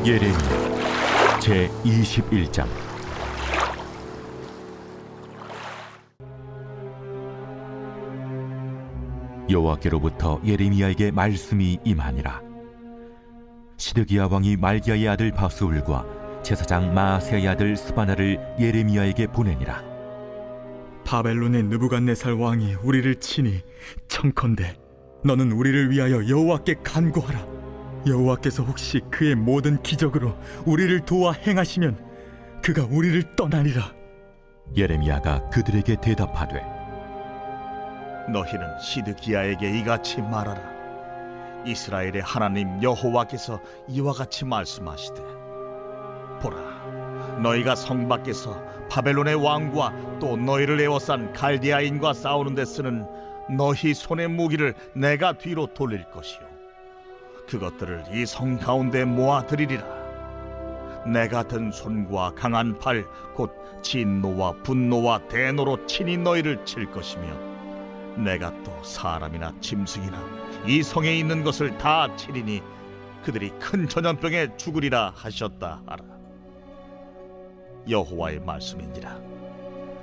예레미야 제21장. 여호와께로부터 예레미야에게 말씀이 임하니라. 시드기야 왕이 말기야의 아들 바스울과 제사장 마아세야의 아들 스바나를 예레미야에게 보내니라. 바벨론의 느부갓네살 왕이 우리를 치니 청컨대 너는 우리를 위하여 여호와께 간구하라. 여호와께서 혹시 그의 모든 기적으로 우리를 도와 행하시면 그가 우리를 떠나리라. 예레미야가 그들에게 대답하되, 너희는 시드기야에게 이같이 말하라. 이스라엘의 하나님 여호와께서 이와 같이 말씀하시되, 보라, 너희가 성 밖에서 바벨론의 왕과 또 너희를 에워싼 갈대아인과 싸우는 데 쓰는 너희 손의 무기를 내가 뒤로 돌릴 것이요, 그것들을 이 성 가운데 모아들이리라. 내가 든 손과 강한 팔, 곧 진노와 분노와 대노로 친히 너희를 칠 것이며, 내가 또 사람이나 짐승이나 이 성에 있는 것을 다 치리니 그들이 큰 전염병에 죽으리라 하셨다 하라. 여호와의 말씀이니라.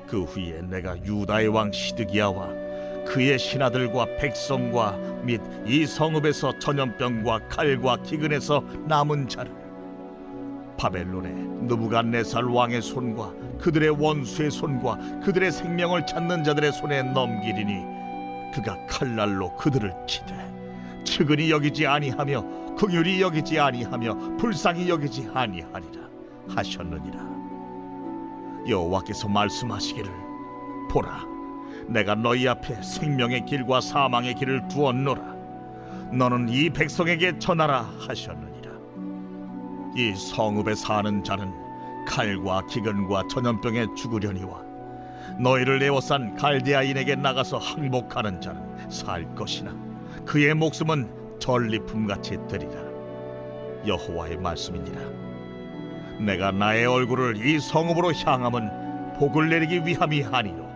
그 후에 내가 유다의 왕 시드기야와 그의 신하들과 백성과 및 이 성읍에서 전염병과 칼과 기근에서 남은 자를 바벨론의 느부갓네살 왕의 손과 그들의 원수의 손과 그들의 생명을 찾는 자들의 손에 넘기리니, 그가 칼날로 그들을 치되 측은히 여기지 아니하며 긍휼히 여기지 아니하며 불쌍히 여기지 아니하리라 하셨느니라. 여호와께서 말씀하시기를, 보라, 내가 너희 앞에 생명의 길과 사망의 길을 두었노라. 너는 이 백성에게 전하라 하셨느니라. 이 성읍에 사는 자는 칼과 기근과 전염병에 죽으려니와 너희를 에워싼 갈대아인에게 나가서 항복하는 자는 살 것이나 그의 목숨은 전리품같이 되리라. 여호와의 말씀이니라. 내가 나의 얼굴을 이 성읍으로 향함은 복을 내리기 위함이 아니요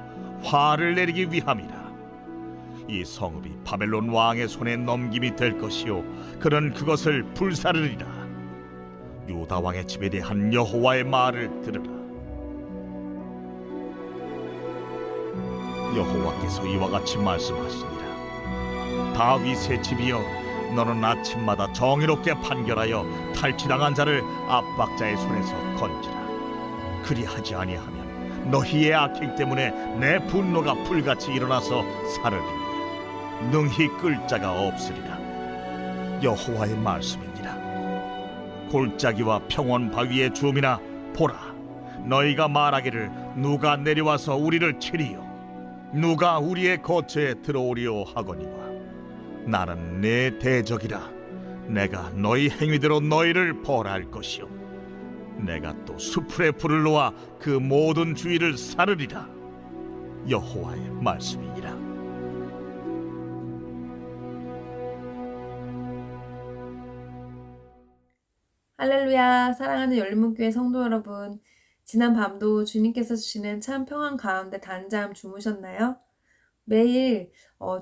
화를 내리기 위함이라. 이 성읍이 바벨론 왕의 손에 넘김이 될 것이요 그는 그것을 불사르리라. 유다 왕의 집에 대한 여호와의 말을 들으라. 여호와께서 이와 같이 말씀하시니라. 다윗의 집이여, 너는 아침마다 정의롭게 판결하여 탈취당한 자를 압박자의 손에서 건지라. 그리하지 아니하면 너희의 악행 때문에 내 분노가 불같이 일어나서 사르리니 능히 끌 자가 없으리라. 여호와의 말씀이니라. 골짜기와 평원 바위의 주민아, 보라, 너희가 말하기를 누가 내려와서 우리를 치리요 누가 우리의 거처에 들어오리요 하거니와, 나는 내 대적이라. 내가 너희 행위대로 너희를 벌할 것이요 내가 또 수풀에 불을 놓아 그 모든 주위를 사르리라. 여호와의 말씀이니라. 할렐루야. 사랑하는 열린문교회 성도 여러분, 지난 밤도 주님께서 주시는 참 평안 가운데 단잠 주무셨나요? 매일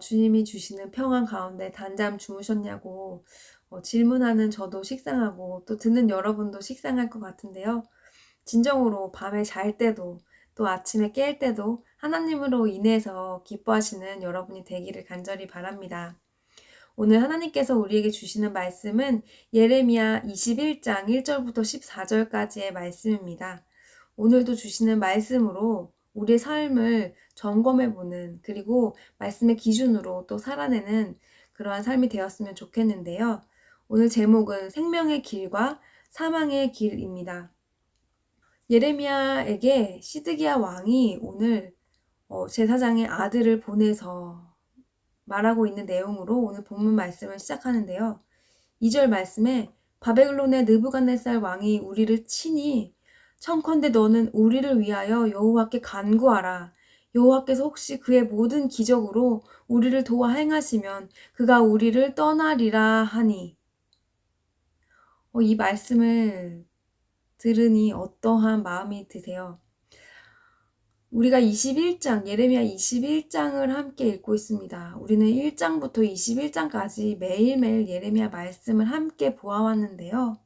주님이 주시는 평안 가운데 단잠 주무셨냐고 질문하는 저도 식상하고 또 듣는 여러분도 식상할 것 같은데요. 진정으로 밤에 잘 때도 또 아침에 깰 때도 하나님으로 인해서 기뻐하시는 여러분이 되기를 간절히 바랍니다. 오늘 하나님께서 우리에게 주시는 말씀은 예레미야 21장 1절부터 14절까지의 말씀입니다. 오늘도 주시는 말씀으로 우리의 삶을 점검해보는, 그리고 말씀의 기준으로 또 살아내는 그러한 삶이 되었으면 좋겠는데요. 오늘 제목은 생명의 길과 사망의 길입니다. 예레미야에게 시드기야 왕이 오늘 제사장의 아들을 보내서 말하고 있는 내용으로 오늘 본문 말씀을 시작하는데요. 2절 말씀에 바벨론의 느부갓네살 왕이 우리를 치니 청컨대 너는 우리를 위하여 여호와께 간구하라. 여호와께서 혹시 그의 모든 기적으로 우리를 도와 행하시면 그가 우리를 떠나리라 하니. 이 말씀을 들으니 어떠한 마음이 드세요? 우리가 21장, 예레미야 21장을 함께 읽고 있습니다. 우리는 1장부터 21장까지 매일매일 예레미야 말씀을 함께 보아왔는데요.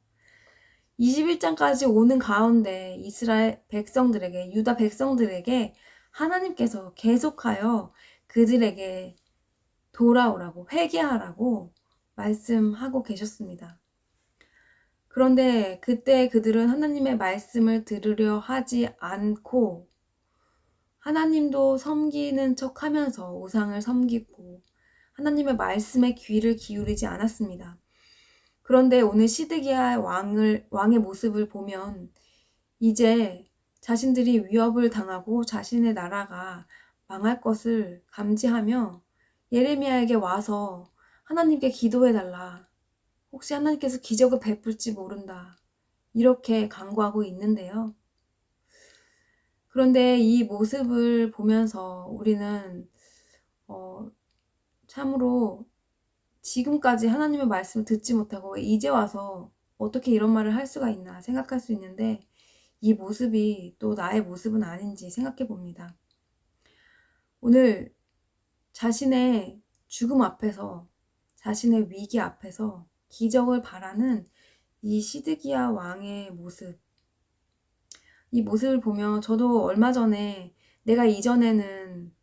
21장까지 오는 가운데 이스라엘 백성들에게, 유다 백성들에게 하나님께서 계속하여 그들에게 돌아오라고, 회개하라고 말씀하고 계셨습니다. 그런데 그때 그들은 하나님의 말씀을 들으려 하지 않고 하나님도 섬기는 척 하면서 우상을 섬기고 하나님의 말씀에 귀를 기울이지 않았습니다. 그런데 오늘 시드기야 왕의 모습을 보면 이제 자신들이 위협을 당하고 자신의 나라가 망할 것을 감지하며 예레미야에게 와서 하나님께 기도해달라. 혹시 하나님께서 기적을 베풀지 모른다. 이렇게 간구하고 있는데요. 그런데 이 모습을 보면서 우리는 참으로 지금까지 하나님의 말씀을 듣지 못하고 왜 이제 와서 어떻게 이런 말을 할 수가 있나 생각할 수 있는데 이 모습이 또 나의 모습은 아닌지 생각해 봅니다. 오늘 자신의 죽음 앞에서 자신의 위기 앞에서 기적을 바라는 이 시드기야 왕의 모습, 이 모습을 보면 저도 얼마 전에 내가 이전에는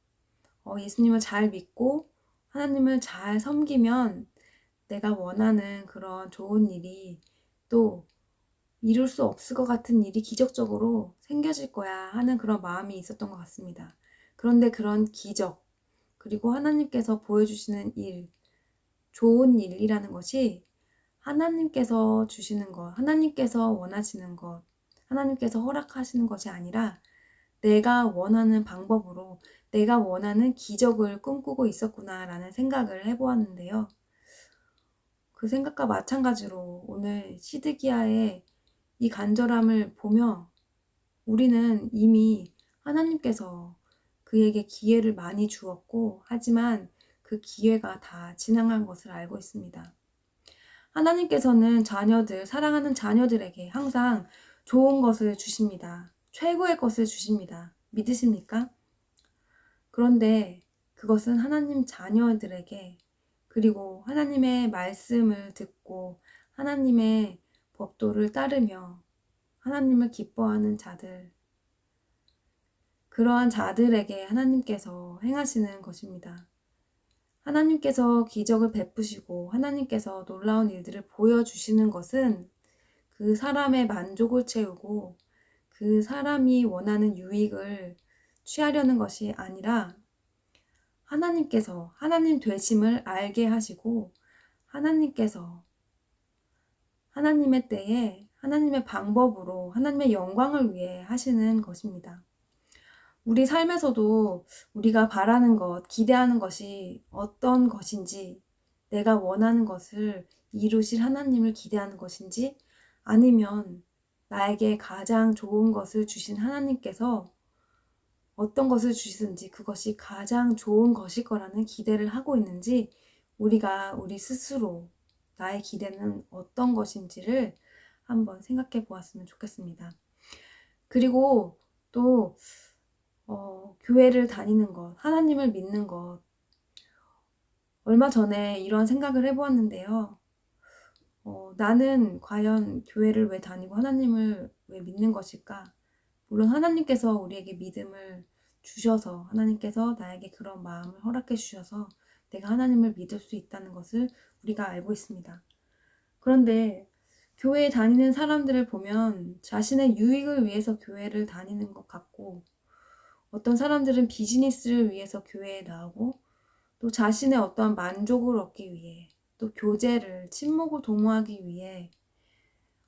예수님을 잘 믿고 하나님을 잘 섬기면 내가 원하는 그런 좋은 일이 또 이룰 수 없을 것 같은 일이 기적적으로 생겨질 거야 하는 그런 마음이 있었던 것 같습니다. 그런데 그런 기적, 그리고 하나님께서 보여주시는 일, 좋은 일이라는 것이 하나님께서 주시는 것, 하나님께서 원하시는 것, 하나님께서 허락하시는 것이 아니라 내가 원하는 방법으로 내가 원하는 기적을 꿈꾸고 있었구나라는 생각을 해보았는데요. 그 생각과 마찬가지로 오늘 시드기야의 이 간절함을 보며 우리는 이미 하나님께서 그에게 기회를 많이 주었고 하지만 그 기회가 다 지나간 것을 알고 있습니다. 하나님께서는 사랑하는 자녀들에게 항상 좋은 것을 주십니다. 최고의 것을 주십니다. 믿으십니까? 그런데 그것은 하나님 자녀들에게 그리고 하나님의 말씀을 듣고 하나님의 법도를 따르며 하나님을 기뻐하는 자들, 그러한 자들에게 하나님께서 행하시는 것입니다. 하나님께서 기적을 베푸시고 하나님께서 놀라운 일들을 보여주시는 것은 그 사람의 만족을 채우고 그 사람이 원하는 유익을 취하려는 것이 아니라 하나님께서 하나님 되심을 알게 하시고 하나님께서 하나님의 때에 하나님의 방법으로 하나님의 영광을 위해 하시는 것입니다. 우리 삶에서도 우리가 바라는 것, 기대하는 것이 어떤 것인지, 내가 원하는 것을 이루실 하나님을 기대하는 것인지, 아니면 나에게 가장 좋은 것을 주신 하나님께서 어떤 것을 주시든지 그것이 가장 좋은 것일 거라는 기대를 하고 있는지 우리가 우리 스스로 나의 기대는 어떤 것인지를 한번 생각해 보았으면 좋겠습니다. 그리고 또 교회를 다니는 것, 하나님을 믿는 것. 얼마 전에 이런 생각을 해보았는데요. 나는 과연 교회를 왜 다니고 하나님을 왜 믿는 것일까? 물론 하나님께서 우리에게 믿음을 주셔서 하나님께서 나에게 그런 마음을 허락해 주셔서 내가 하나님을 믿을 수 있다는 것을 우리가 알고 있습니다. 그런데 교회에 다니는 사람들을 보면 자신의 유익을 위해서 교회를 다니는 것 같고 어떤 사람들은 비즈니스를 위해서 교회에 나오고 또 자신의 어떠한 만족을 얻기 위해 또 교제를, 친목을 도모하기 위해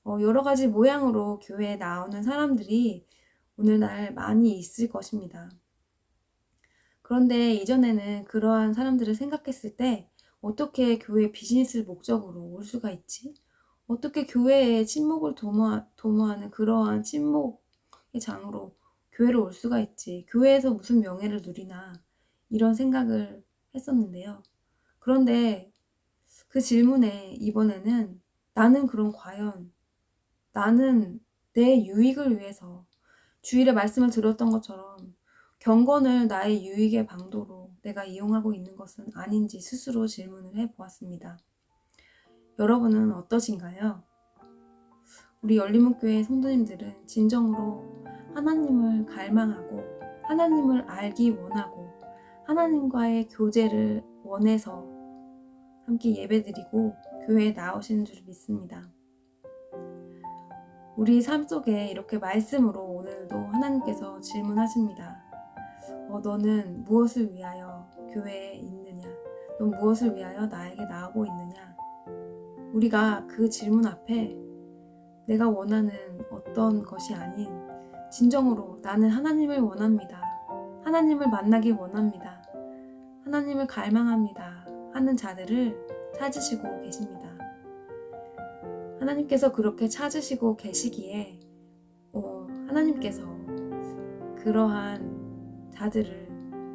여러 가지 모양으로 교회에 나오는 사람들이 오늘날 많이 있을 것입니다. 그런데 이전에는 그러한 사람들을 생각했을 때 어떻게 교회 비즈니스를 목적으로 올 수가 있지? 어떻게 교회에 친목을 도모하는 그러한 친목의 장으로 교회를 올 수가 있지? 교회에서 무슨 명예를 누리나? 이런 생각을 했었는데요. 그런데 그 질문에 이번에는 나는 그럼 과연 나는 내 유익을 위해서 주일에 말씀을 들었던 것처럼 경건을 나의 유익의 방도로 내가 이용하고 있는 것은 아닌지 스스로 질문을 해보았습니다. 여러분은 어떠신가요? 우리 열린문교회 성도님들은 진정으로 하나님을 갈망하고 하나님을 알기 원하고 하나님과의 교제를 원해서 함께 예배드리고 교회에 나오시는 줄 믿습니다. 우리 삶 속에 이렇게 말씀으로 오늘도 하나님께서 질문하십니다. 너는 무엇을 위하여 교회에 있느냐? 넌 무엇을 위하여 나에게 나오고 있느냐? 우리가 그 질문 앞에 내가 원하는 어떤 것이 아닌 진정으로 나는 하나님을 원합니다. 하나님을 만나기 원합니다. 하나님을 갈망합니다. 하는 자들을 찾으시고 계십니다. 하나님께서 그렇게 찾으시고 계시기에 하나님께서 그러한 자들을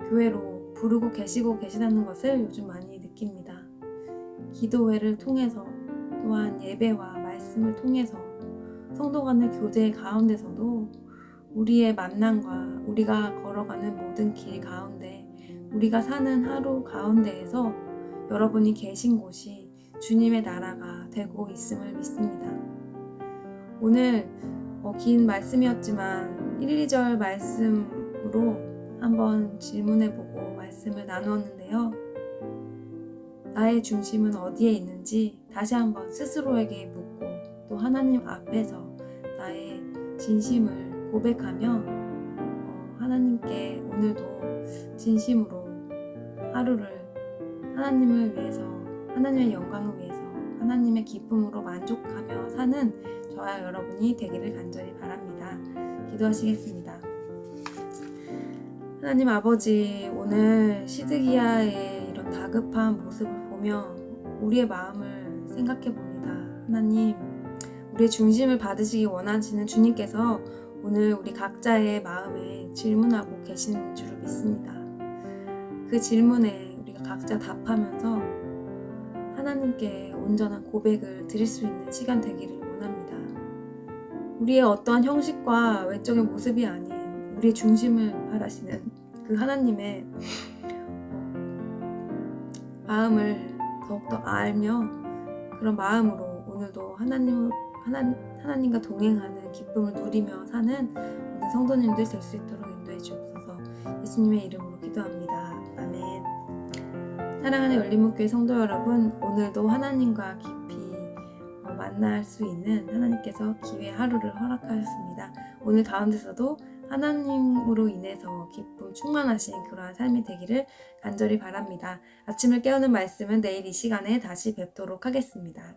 교회로 부르고 계시다는 것을 요즘 많이 느낍니다. 기도회를 통해서 또한 예배와 말씀을 통해서 성도 간의 교제 가운데서도 우리의 만남과 우리가 걸어가는 모든 길 가운데 우리가 사는 하루 가운데에서 여러분이 계신 곳이 주님의 나라가 되고 있음을 믿습니다. 오늘 긴 말씀이었지만 1, 2절 말씀으로 한번 질문해보고 말씀을 나누었는데요. 나의 중심은 어디에 있는지 다시 한번 스스로에게 묻고 또 하나님 앞에서 나의 진심을 고백하며 하나님께 오늘도 진심으로 하루를 하나님을 위해서 하나님의 영광을 위해서 하나님의 기쁨으로 만족하며 사는 저와 여러분이 되기를 간절히 바랍니다. 기도하시겠습니다. 하나님 아버지, 오늘 시드기야의 이런 다급한 모습을 보며 우리의 마음을 생각해 봅니다. 하나님, 우리의 중심을 받으시기 원하시는 주님께서 오늘 우리 각자의 마음에 질문하고 계신 줄 믿습니다. 그 질문에 우리가 각자 답하면서 하나님께 온전한 고백을 드릴 수 있는 시간 되기를 원합니다. 우리의 어떠한 형식과 외적인 모습이 아닌 우리의 중심을 바라시는 그 하나님의 마음을 더욱더 알며 그런 마음으로 오늘도 하나님과 동행하는 기쁨을 누리며 사는 모든 성도님들 될 수 있도록 인도해 주옵소서. 예수님의 이름으로 기도합니다. 아멘. 사랑하는 열린문교회 성도 여러분, 오늘도 하나님과 깊이 만날 수 있는 하나님께서 기회 하루를 허락하셨습니다. 오늘 가운데서도 하나님으로 인해서 기쁨 충만하신 그러한 삶이 되기를 간절히 바랍니다. 아침을 깨우는 말씀은 내일 이 시간에 다시 뵙도록 하겠습니다.